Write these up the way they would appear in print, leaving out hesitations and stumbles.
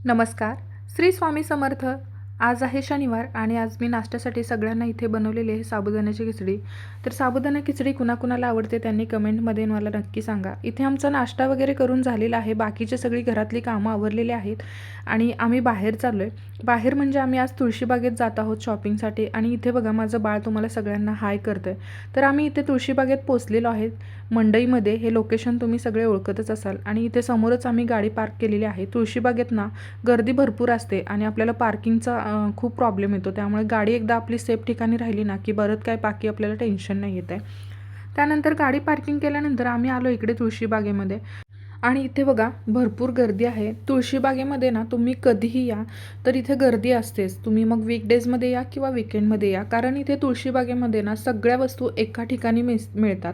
नमस्कार. श्री स्वामी समर्थ. आज आहे शनिवार आणि आज मी नाश्त्यासाठी सगळ्यांना इथे बनवलेली आहे साबुदाण्याची खिचडी. तर साबुदाणा खिचडी कुणाकुणाला आवडते त्यांनी कमेंटमध्ये मला नक्की सांगा. इथे आमचा नाश्ता वगैरे करून झालेला आहे. बाकीची सगळी घरातली कामं आवरलेली आहेत आणि आम्ही बाहेर चाललो आहे. बाहेर म्हणजे आम्ही आज तुळशीबागेत जात आहोत शॉपिंगसाठी. आणि इथे बघा माझं बाळ तुम्हाला सगळ्यांना हाय करतं आहे. तर आम्ही इथे तुळशीबागेत पोचलेलो आहेत मंडईमध्ये. हे लोकेशन तुम्ही सगळे ओळखतच असाल. आणि इथे समोरच आम्ही गाडी पार्क केलेली आहे. तुळशीबागेत ना गर्दी भरपूर असते आणि आपल्याला पार्किंगचा खूप प्रॉब्लेम येतो. त्यामुळे गाडी एकदा आपली सेफ ठिकाणी राहिली ना की परत काय बाकी आपल्याला टेन्शन नाही येत आहे. त्यानंतर गाडी पार्किंग केल्यानंतर आम्ही आलो इकडे तुळशीबागेमध्ये. आणि इथे बघा भरपूर गर्दी आहे. तुळशीबागेमध्ये ना तुम्ही कधीही या तर इथे गर्दी असतेच. तुम्ही मग वीकडेजमध्ये या किंवा विकेंडमध्ये या, कारण इथे तुळशीबागेमध्ये ना सगळ्या वस्तू एका ठिकाणी मिळतात.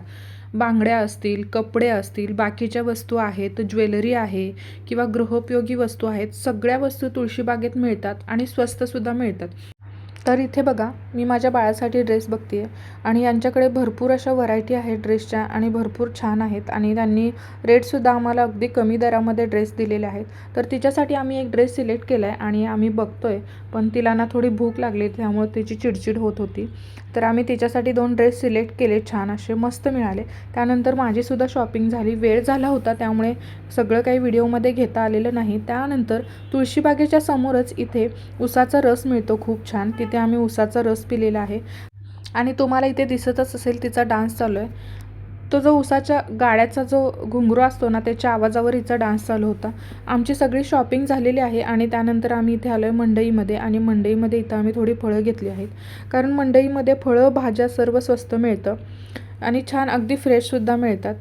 बांगड्या असतील, कपडे असतील, बाकीच्या वस्तू आहेत, ज्वेलरी आहे किंवा गृहोपयोगी वस्तू आहेत, सगळ्या वस्तू तुळशीबागेत मिळतात आणि स्वस्तसुद्धा मिळतात. तर इथे बघा मी माझ्या बाळासाठी ड्रेस बघते आहे आणि यांच्याकडे भरपूर अशा व्हरायटी आहेत ड्रेसच्या आणि भरपूर छान आहेत. आणि त्यांनी रेटसुद्धा आम्हाला अगदी कमी दरामध्ये ड्रेस दिलेले आहेत. तर तिच्यासाठी आम्ही एक ड्रेस सिलेक्ट केला आहे आणि आम्ही बघतो आहे. पण तिला ना थोडी भूक लागली त्यामुळे तिची चिडचिड होत होती. तर आम्ही तिच्यासाठी 2 ड्रेस सिलेक्ट केले, छान असे मस्त मिळाले. त्यानंतर माझीसुद्धा शॉपिंग झाली. वेळ झाला होता त्यामुळे सगळं काही व्हिडिओमध्ये घेता आलेलं नाही. त्यानंतर तुळशीबागेच्या समोरच इथे उसाचा रस मिळतो खूप छान. तिथे आम्ही उसाचा रस पिलेला आहे. आणि तुम्हाला इथे दिसतच असेल तिचा डान्स चालू आहे. तो जो उसाच्या गाड्याचा जो घुंगरू असतो ना त्याच्या आवाजावर हिचा डान्स चालू होता. आमची सगळी शॉपिंग झालेली आहे आणि त्यानंतर आम्ही इथे आलो आहे मंडईमध्ये. आणि मंडईमध्ये इथं आम्ही थोडी फळं घेतली आहेत, कारण मंडईमध्ये फळं भाज्या सर्व स्वस्त मिळतं आणि छान अगदी फ्रेशसुद्धा मिळतात.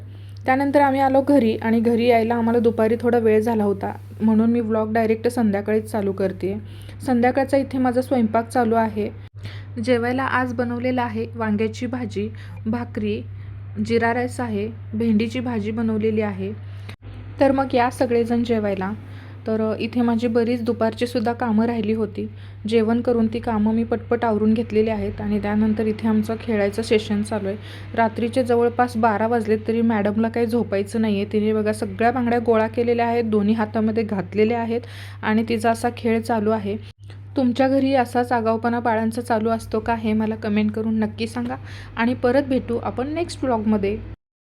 त्यानंतर आम्ही आलो घरी आणि घरी यायला आम्हाला दुपारी थोडा वेळ झाला होता, म्हणून मी व्लॉग डायरेक्ट संध्याकाळीच चालू करते आहे. संध्याकाळचा इथे माझा स्वयंपाक चालू आहे. जेवायला आज बनवलेलं आहे वांग्याची भाजी, भाकरी, जिरा राईस आहे, भेंडीची भाजी बनवलेली आहे. तर मग या सगळेजण जेवायला. तर इथे माझी बरीच दुपारचीसुद्धा कामं राहिली होती. जेवण करून ती कामं मी पटपट आवरून घेतलेली आहेत. आणि त्यानंतर इथे आमचं खेळायचं सेशन चालू आहे. रात्रीचे जवळपास 12 वाजलेत तरी मॅडमला काही झोपायचं नाही आहे. तिने बघा सगळ्या बांगड्या गोळा केलेल्या आहेत, दोन्ही हातामध्ये घातलेल्या आहेत आणि तिचा असा खेळ चालू आहे. तुमच्या घरी असाच आगाऊपणा बाळांचा चालू असतो का हे मला कमेंट करून नक्की सांगा. आणि परत भेटू आपण नेक्स्ट व्लॉगमध्ये.